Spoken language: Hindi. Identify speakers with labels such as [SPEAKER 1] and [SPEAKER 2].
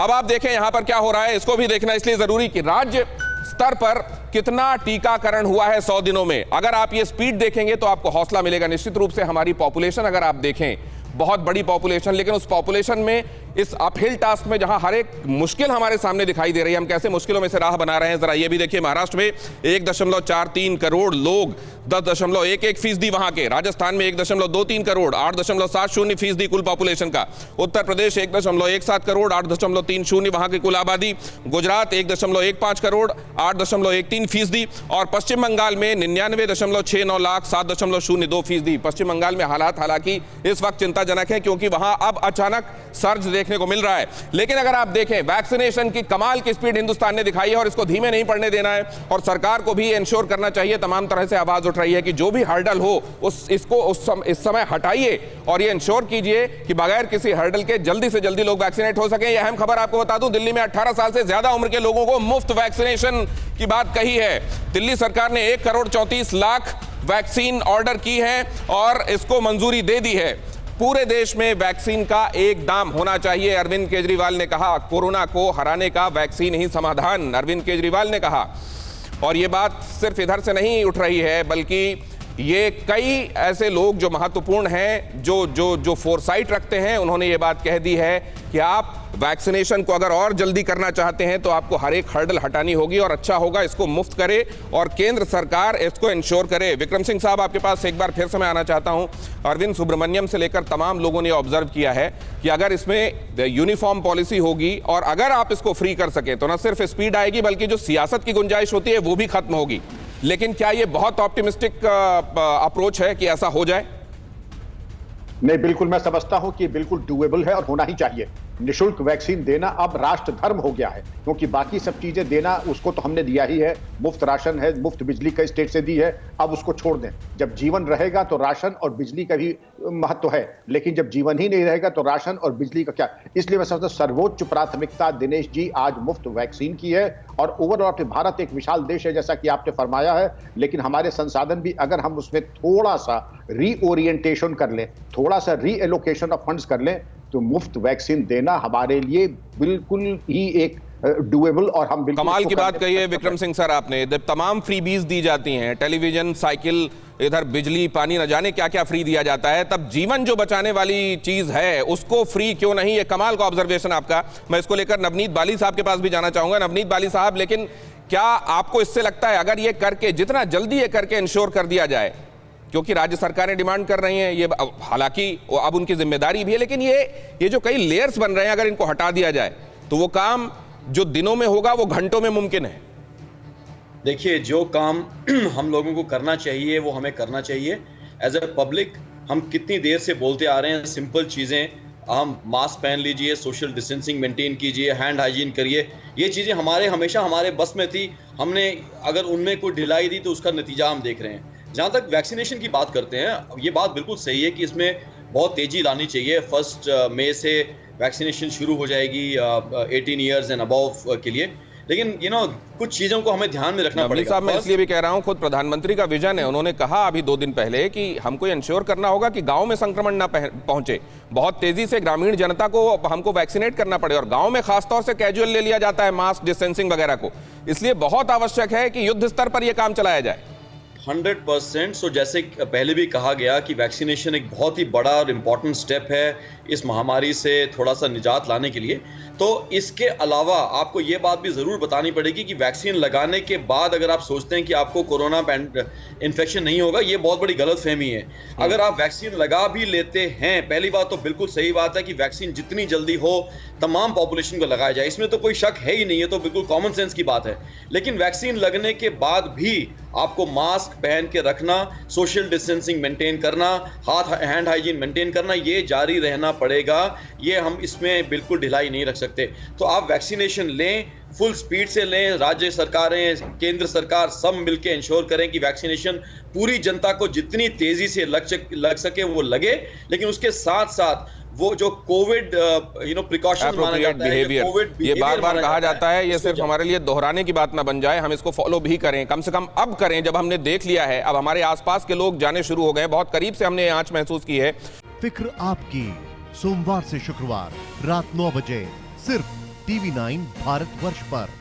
[SPEAKER 1] अब आप देखें यहां पर क्या हो रहा है, इसको भी देखना इसलिए जरूरी कि राज्य स्तर पर कितना टीकाकरण हुआ है 100 दिनों में। अगर आप ये स्पीड देखेंगे तो आपको हौसला मिलेगा। निश्चित रूप से हमारी पॉपुलेशन अगर आप देखें, बहुत बड़ी पॉपुलेशन, लेकिन उस पॉपुलेशन में इस अपहिल टास्क में जहां हर एक मुश्किल हमारे सामने दिखाई दे रही है, हम कैसे मुश्किलों में से राह बना रहे हैं, जरा ये भी देखिए। महाराष्ट्र में 1.43 करोड़ लोग, 10.11% वहां के। राजस्थान में 1.23 करोड़, 8.70% कुल पॉपुलेशन का। उत्तर प्रदेश 1.17 करोड़, 8.30 वहां की कुल आबादी। गुजरात 1.15 करोड़, 8.13%। और पश्चिम बंगाल में 99.69 लाख, 7.02%। पश्चिम बंगाल में हालात हालांकि इस वक्त चिंताजनक है, क्योंकि वहां अब अचानक सर्ज देखने को मिल रहा है। लेकिन अगर आप देखें, वैक्सीनेशन की कमाल की स्पीड हिंदुस्तान ने दिखाई है और इसको धीमे नहीं पड़ने देना है। और सरकार को भी इंश्योर करना चाहिए, तमाम तरह से आवाज उठ रही है कि जो भी हर्डल हो इस समय हटाइए और ये इंश्योर कीजिए कि बगैर किसी हर्डल के जल्दी से जल्दी लोग वैक्सीनेट हो सके। यह अहम खबर आपको बता दूं, दिल्ली में 18 साल से ज्यादा उम्र के लोगों को मुफ्त वैक्सीनेशन की बात कही है। दिल्ली सरकार ने 1 करोड़ 34 लाख वैक्सीन ऑर्डर की है और इसको मंजूरी दे दी है। पूरे देश में वैक्सीन का एक दाम होना चाहिए, अरविंद केजरीवाल ने कहा। कोरोना को हराने का वैक्सीन ही समाधान, अरविंद केजरीवाल ने कहा। और ये बात सिर्फ इधर से नहीं उठ रही है, बल्कि ये कई ऐसे लोग जो महत्वपूर्ण हैं, जो फोरसाइट रखते हैं, उन्होंने ये बात कह दी है कि आप वैक्सीनेशन को अगर और जल्दी करना चाहते हैं तो आपको हर एक हर्डल हटानी होगी और अच्छा होगा इसको मुफ्त करे और केंद्र सरकार इसको इंश्योर करे। विक्रम सिंह साहब, आपके पास एक बार फिर से मैं आना चाहता हूं। अरविंद सुब्रमण्यम से लेकर तमाम लोगों ने ऑब्जर्व किया है कि अगर इसमें यूनिफॉर्म पॉलिसी होगी और अगर आप इसको फ्री कर सके तो न सिर्फ स्पीड आएगी बल्कि जो सियासत की गुंजाइश होती है वो भी खत्म होगी। लेकिन क्या ये बहुत ऑप्टिमिस्टिक अप्रोच है कि ऐसा हो जाए?
[SPEAKER 2] नहीं, बिल्कुल मैं समझता हूं कि बिल्कुल डूएबल है और होना ही चाहिए। निःशुल्क वैक्सीन देना अब राष्ट्र धर्म हो गया है, क्योंकि बाकी सब चीजें देना उसको तो हमने दिया ही है। मुफ्त राशन है, मुफ्त बिजली कई स्टेट से दी है, अब उसको छोड़ दें। जब जीवन रहेगा तो राशन और बिजली का भी महत्व है, लेकिन जब जीवन ही नहीं रहेगा तो राशन और बिजली का क्या। इसलिए मैं समझता हूं सर्वोच्च प्राथमिकता दिनेश जी आज मुफ्त वैक्सीन की है। और ओवरऑल भारत एक विशाल देश है जैसा कि आपने फरमाया है, लेकिन हमारे संसाधन भी अगर हम उसमें थोड़ा सा रीओरिएंटेशन कर लें, थोड़ा सा रीएलोकेशन ऑफ फंड्स कर लें, तो मुफ्त वैक्सीन देना हमारे लिए बिल्कुल ही एक डूएबल और हम बिल्कुल
[SPEAKER 1] कमाल की बात कही है विक्रम सिंह सर आपने। तमाम फ्रीबीज दी जाती हैं, टेलीविजन, साइकिल, इधर बिजली, पानी, न जाने क्या क्या फ्री दिया जाता है, तब जीवन जो बचाने वाली चीज है उसको फ्री क्यों नहीं? ये कमाल का ऑब्जर्वेशन आपका। मैं इसको लेकर नवनीत बाली साहब के पास भी जाना चाहूंगा। नवनीत बाली साहब, लेकिन क्या आपको इससे लगता है अगर ये करके, जितना जल्दी ये करके इंश्योर कर दिया जाए, क्योंकि राज्य सरकारें डिमांड कर रही हैं, ये हालांकि अब उनकी जिम्मेदारी भी है, लेकिन ये जो कई लेयर्स बन रहे हैं, अगर इनको हटा दिया जाए तो वो काम जो दिनों में होगा वो घंटों में मुमकिन है।
[SPEAKER 3] देखिए, जो काम हम लोगों को करना चाहिए वो हमें करना चाहिए। एज ए पब्लिक हम कितनी देर से बोलते आ रहे हैं सिंपल चीज़ें, हम मास्क पहन लीजिए, सोशल डिस्टेंसिंग मेंटेन कीजिए, हैंड हाइजीन करिए। ये चीज़ें हमेशा हमारे बस में थी। हमने अगर उनमें कोई ढिलाई दी तो उसका नतीजा हम देख रहे हैं। जहाँ तक वैक्सीनेशन की बात करते हैं, ये बात बिल्कुल सही है कि इसमें बहुत तेज़ी लानी चाहिए। 1 मई से वैक्सीनेशन शुरू हो जाएगी 18 ईयर्स एंड अबव के लिए, लेकिन कुछ चीज़ों को हमें ध्यान में रखना पड़ेगा।
[SPEAKER 1] साहब, मैं इसलिए भी कह रहा हूं, खुद प्रधानमंत्री का विजन है, उन्होंने कहा अभी 2 दिन पहले कि हमको इंश्योर करना होगा कि गांव में संक्रमण ना पहुंचे। बहुत तेजी से ग्रामीण जनता को हमको वैक्सीनेट करना पड़े, और गांव में खासतौर से कैजुअल ले लिया जाता है मास्क, डिस्टेंसिंग वगैरह को। इसलिए बहुत आवश्यक है कि युद्ध स्तर पर यह काम चलाया जाए।
[SPEAKER 3] 100%। सो जैसे पहले भी कहा गया कि वैक्सीनेशन एक बहुत ही बड़ा और इम्पॉर्टेंट स्टेप है इस महामारी से थोड़ा सा निजात लाने के लिए। तो इसके अलावा आपको ये बात भी ज़रूर बतानी पड़ेगी कि वैक्सीन लगाने के बाद अगर आप सोचते हैं कि आपको कोरोना इन्फेक्शन नहीं होगा, ये बहुत बड़ी गलतफहमी है। अगर आप वैक्सीन लगा भी लेते हैं, पहली बात तो बिल्कुल सही बात है कि वैक्सीन जितनी जल्दी हो तमाम पॉपुलेशन को लगाया जाए, इसमें तो कोई शक है ही नहीं, है तो बिल्कुल कॉमन सेंस की बात है। लेकिन वैक्सीन लगने के बाद भी आपको मास्क पहन के रखना, सोशल डिस्टेंसिंग मेंटेन करना, हैंड हाइजीन मेंटेन करना, ये जारी रहना पड़ेगा। ये हम इसमें बिल्कुल ढिलाई नहीं रख सकते। तो आप वैक्सीनेशन लें, फुल स्पीड से लें। राज्य सरकारें, केंद्र सरकार सब मिलकर इंश्योर करें कि वैक्सीनेशन पूरी जनता को जितनी तेजी से लग सके वो लगे। लेकिन उसके साथ साथ वो जो कोविड प्रिकॉशन माना जाता है,
[SPEAKER 1] ये बार बार कहा जाता है, ये सिर्फ हमारे लिए दोहराने की बात ना बन जाए, हम इसको फॉलो भी करें, कम से कम अब करें। जब हमने देख लिया है, अब हमारे आसपास के लोग जाने शुरू हो गए, बहुत करीब से हमने आंच महसूस की है।
[SPEAKER 4] फिक्र आपकी, सोमवार से शुक्रवार रात 9 बजे सिर्फ TV9 भारतवर्ष पर।